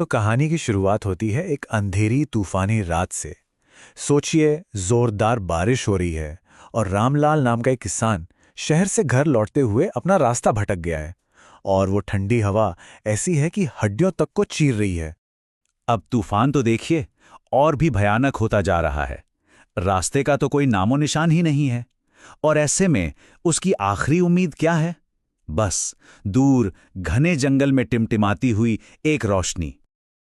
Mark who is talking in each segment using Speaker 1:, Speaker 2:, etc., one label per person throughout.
Speaker 1: तो कहानी की शुरुआत होती है एक अंधेरी तूफानी रात से। सोचिए, जोरदार बारिश हो रही है और रामलाल नाम का एक किसान शहर से घर लौटते हुए अपना रास्ता भटक गया है। और वो ठंडी हवा ऐसी है कि हड्डियों तक को चीर रही है।
Speaker 2: अब तूफान तो देखिए, और भी भयानक होता जा रहा है। रास्ते का तो कोई नामो निशान ही नहीं है। और ऐसे में उसकी आखिरी उम्मीद क्या है? बस दूर घने जंगल में टिमटिमाती हुई एक रोशनी।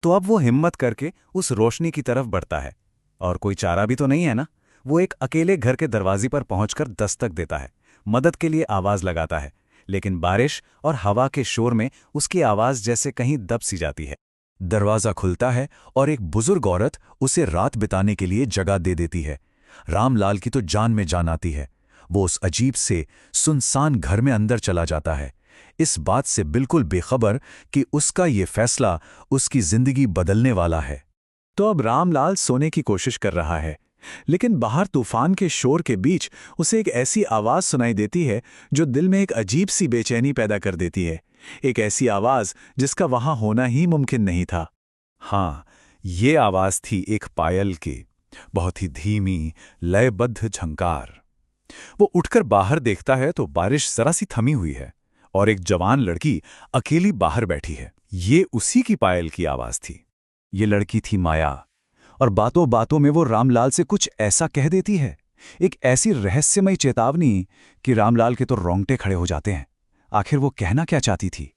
Speaker 1: तो अब वो हिम्मत करके उस रोशनी की तरफ बढ़ता है। और कोई चारा भी तो नहीं है ना। वो एक अकेले घर के दरवाजे पर पहुंचकर दस्तक देता है, मदद के लिए आवाज लगाता है। लेकिन बारिश और हवा के शोर में उसकी आवाज जैसे कहीं दब सी जाती है। दरवाजा खुलता है और एक बुजुर्ग औरत उसे रात बिताने के लिए जगह दे देती है। रामलाल की तो जान में जान आती है। वो उस अजीब से सुनसान घर में अंदर चला जाता है, इस बात से बिल्कुल बेखबर कि उसका ये फैसला उसकी जिंदगी बदलने वाला है। तो अब रामलाल सोने की कोशिश कर रहा है, लेकिन बाहर तूफान के शोर के बीच उसे एक ऐसी आवाज सुनाई देती है जो दिल में एक अजीब सी बेचैनी पैदा कर देती है। एक ऐसी आवाज जिसका वहां होना ही मुमकिन नहीं था। हाँ, ये आवाज थी एक पायल की, बहुत ही धीमी, लयबद्ध झंकार। वो उठकर बाहर देखता है तो बारिश जरा सी थमी हुई है और एक जवान लड़की अकेली बाहर बैठी है। ये उसी की पायल की आवाज थी। ये लड़की थी माया। और बातों बातों में वो रामलाल से कुछ ऐसा कह देती है, एक ऐसी रहस्यमयी चेतावनी कि रामलाल के तो रोंगटे खड़े हो जाते हैं। आखिर वो कहना क्या चाहती थी?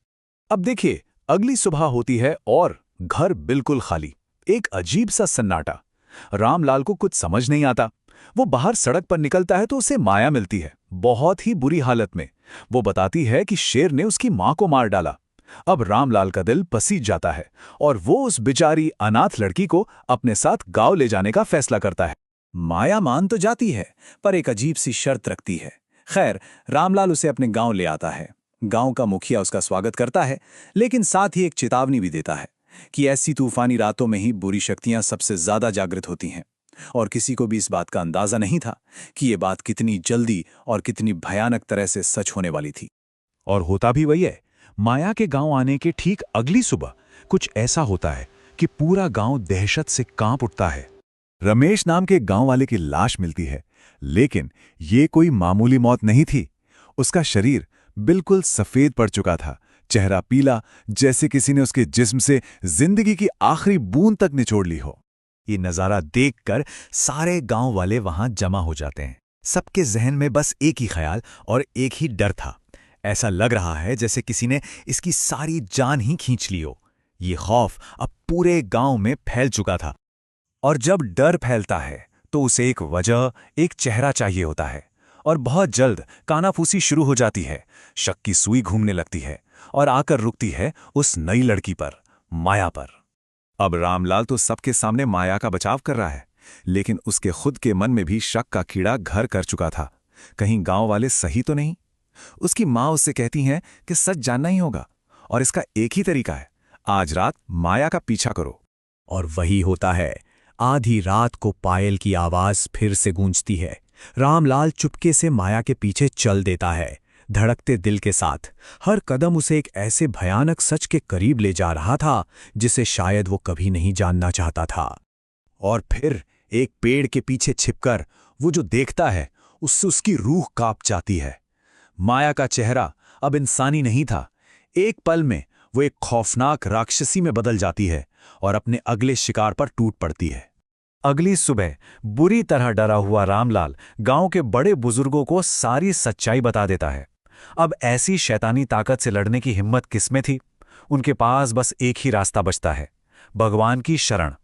Speaker 1: अब देखिए, अगली सुबह होती है और घर बिल्कुल खाली, एक अजीब सा सन्नाटा। रामलाल को कुछ समझ नहीं आता। वो बाहर सड़क पर निकलता है तो उसे माया मिलती है, बहुत ही बुरी हालत में। वो बताती है कि शेर ने उसकी मां को मार डाला। अब रामलाल का दिल पसीज जाता है और वो उस बेचारी अनाथ लड़की को अपने साथ गांव ले जाने का फैसला करता है। माया मान तो जाती है, पर एक अजीब सी शर्त रखती है। खैर, रामलाल उसे अपने गांव ले आता है। गांव का मुखिया उसका स्वागत करता है, लेकिन साथ ही एक चेतावनी भी देता है कि ऐसी तूफानी रातों में ही बुरी शक्तियां सबसे ज्यादा जागृत होती हैं। और किसी को भी इस बात का अंदाजा नहीं था कि ये बात कितनी जल्दी और कितनी भयानक तरह से सच होने वाली थी। और होता भी वही है। माया के गांव आने के ठीक अगली सुबह कुछ ऐसा होता है कि पूरा गांव दहशत से कांप उठता है। रमेश नाम के गांव वाले की लाश मिलती है, लेकिन ये कोई मामूली मौत नहीं थी। उसका शरीर बिल्कुल सफेद पड़ चुका था, चेहरा पीला, जैसे किसी ने उसके जिस्म से जिंदगी की आखिरी बूंद तक निचोड़ ली हो। ये नजारा देखकर सारे गांव वाले वहां जमा हो जाते हैं। सबके जहन में बस एक ही ख्याल और एक ही डर था। ऐसा लग रहा है जैसे किसी ने इसकी सारी जान ही खींच ली हो। ये खौफ अब पूरे गांव में फैल चुका था। और जब डर फैलता है तो उसे एक वजह, एक चेहरा चाहिए होता है। और बहुत जल्द कानाफूसी शुरू हो जाती है। शक की सुई घूमने लगती है और आकर रुकती है उस नई लड़की पर, माया पर। अब रामलाल तो सबके सामने माया का बचाव कर रहा है, लेकिन उसके खुद के मन में भी शक का कीड़ा घर कर चुका था। कहीं गांव वाले सही तो नहीं? उसकी माँ उससे कहती हैं कि सच जानना ही होगा और इसका एक ही तरीका है, आज रात माया का पीछा करो। और वही होता है। आधी रात को पायल की आवाज फिर से गूंजती है। रामलाल चुपके से माया के पीछे चल देता है, धड़कते दिल के साथ। हर कदम उसे एक ऐसे भयानक सच के करीब ले जा रहा था जिसे शायद वो कभी नहीं जानना चाहता था। और फिर एक पेड़ के पीछे छिपकर वो जो देखता है, उससे उसकी रूह कांप जाती है। माया का चेहरा अब इंसानी नहीं था। एक पल में वो एक खौफनाक राक्षसी में बदल जाती है और अपने अगले शिकार पर टूट पड़ती है। अगली सुबह बुरी तरह डरा हुआ रामलाल गांव के बड़े बुजुर्गों को सारी सच्चाई बता देता है। अब ऐसी शैतानी ताकत से लड़ने की हिम्मत किसमें थी? उनके पास बस एक ही रास्ता बचता है, भगवान की शरण।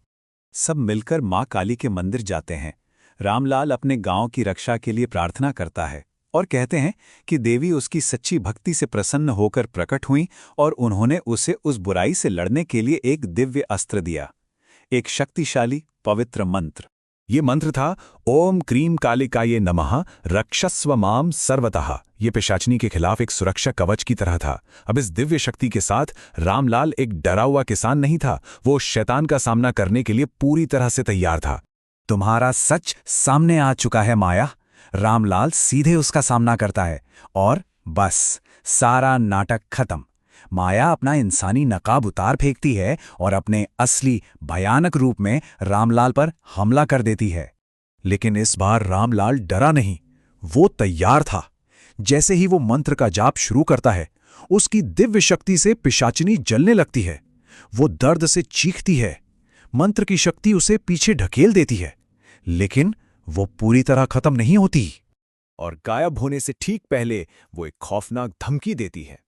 Speaker 1: सब मिलकर मां काली के मंदिर जाते हैं। रामलाल अपने गांव की रक्षा के लिए प्रार्थना करता है और कहते हैं कि देवी उसकी सच्ची भक्ति से प्रसन्न होकर प्रकट हुई और उन्होंने उसे उस बुराई से लड़ने के लिए एक दिव्य अस्त्र दिया, एक शक्तिशाली पवित्र मंत्र। ये मंत्र था ओम क्रीम कालिकाये नमः रक्षस्व माम सर्वतः। ये पिशाचनी के खिलाफ एक सुरक्षा कवच की तरह था। अब इस दिव्य शक्ति के साथ रामलाल एक डरा हुआ किसान नहीं था, वो शैतान का सामना करने के लिए पूरी तरह से तैयार था। तुम्हारा सच सामने आ चुका है माया। रामलाल सीधे उसका सामना करता है और बस सारा नाटक खत्म। माया अपना इंसानी नकाब उतार फेंकती है और अपने असली भयानक रूप में रामलाल पर हमला कर देती है। लेकिन इस बार रामलाल डरा नहीं, वो तैयार था। जैसे ही वो मंत्र का जाप शुरू करता है, उसकी दिव्य शक्ति से पिशाचिनी जलने लगती है। वो दर्द से चीखती है। मंत्र की शक्ति उसे पीछे ढकेल देती है, लेकिन वो पूरी तरह खत्म नहीं होती।
Speaker 3: और गायब होने से ठीक पहले वो एक खौफनाक धमकी देती है,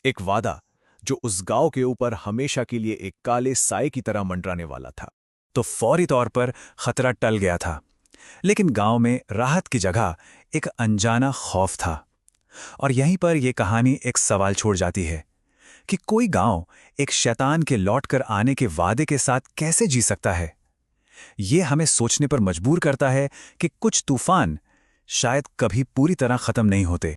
Speaker 3: एक वादा जो उस गांव के ऊपर हमेशा के लिए एक काले साए की तरह मंडराने वाला था।
Speaker 1: तो फौरी तौर पर खतरा टल गया था, लेकिन गांव में राहत की जगह एक अनजाना खौफ था। और यहीं पर यह कहानी एक सवाल छोड़ जाती है कि कोई गांव एक शैतान के लौटकर आने के वादे के साथ कैसे जी सकता है। ये हमें सोचने पर मजबूर करता है कि कुछ तूफान शायद कभी पूरी तरह खत्म नहीं होते।